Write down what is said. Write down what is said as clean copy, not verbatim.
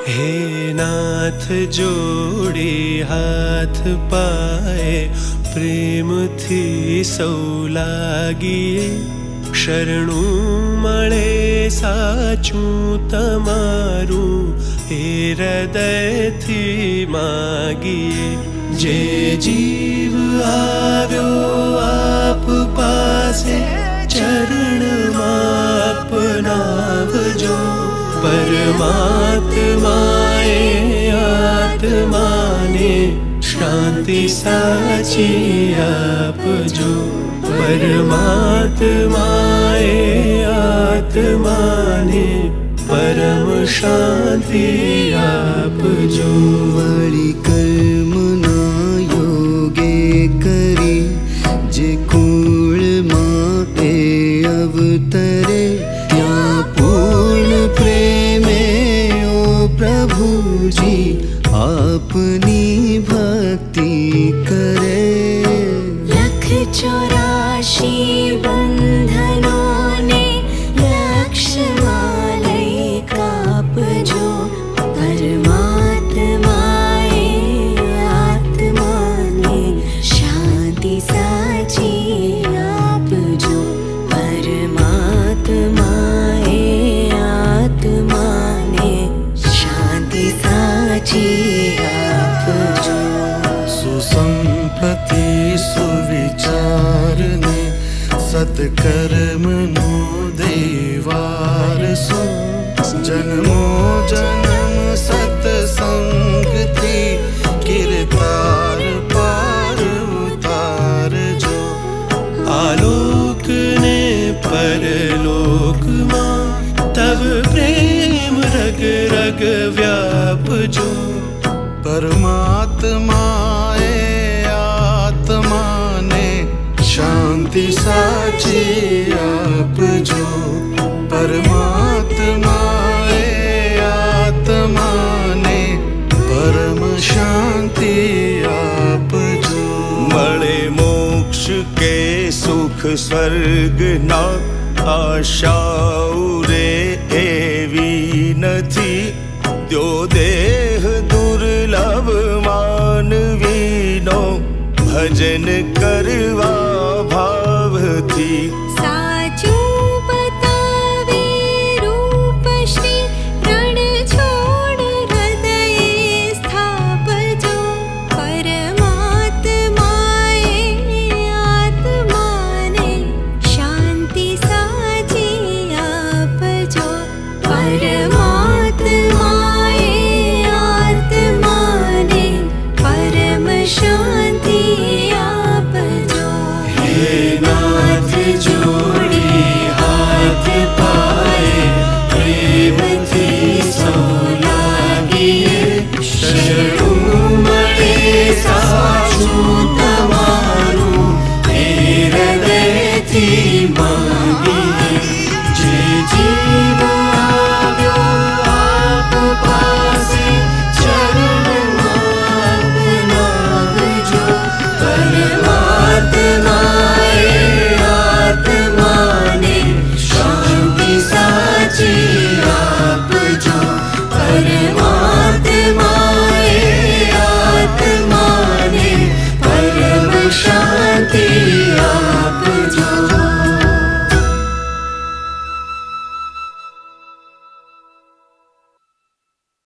हे नाथ जोड़े हाथ पाए प्रेम थी सौ लागिए शरणु मळे साचू तमारू हे हृदय थी मागिए जे जीव आव्यो आप पासे चरण अपनावजो परमात्माए आत्माने शांति साची आपजो परमात्माए आत्माने परम शांति आपजो वळी कर्म ना योगे करी जे कूळ माए अवतरे त्या पूर्ण प्रेमे ओ प्रभुजी आपनी भक्ति करे। 184 बंधनों ने लक्ष्य लई कापजो परमात्माए आत्माने शांति साची आपजो परमात्माए आत्माने शांति साची आपजो। सुसंपत्ति सुविचार ने सत्कर्मनो देवारसो जन्मो जन्म सत्संग थी किरतार पार उतार जो आलोक ने परलोक मां तब प्रेम रग रग व्यापजो परमात्माए आत्माने शांति साची आपजो परमात्माए आत्माने परम शांति आपजो। मळे मोक्ष के सुख स्वर्ग ना आशाओ रे एवी नथी त्यो देह दुर्लभ मानवीनो भजन करवा भाव थी साचू बतावे रूप श्री रण छोड़ हृदय स्थापजो परमात्माए आत्माने शांति साची आपजो परमात्माए आत्माने परम शांति आपजो। हे नाथ जोड़ी हाथ पाए प्रेम थी सौ लागिए शरणु मळे साचू तमारू हे हृदय थी मागिए जे जीव आव्यो आप पासे चरण अपनावजो परमात्माए आत्माने शांति साची आपजो परम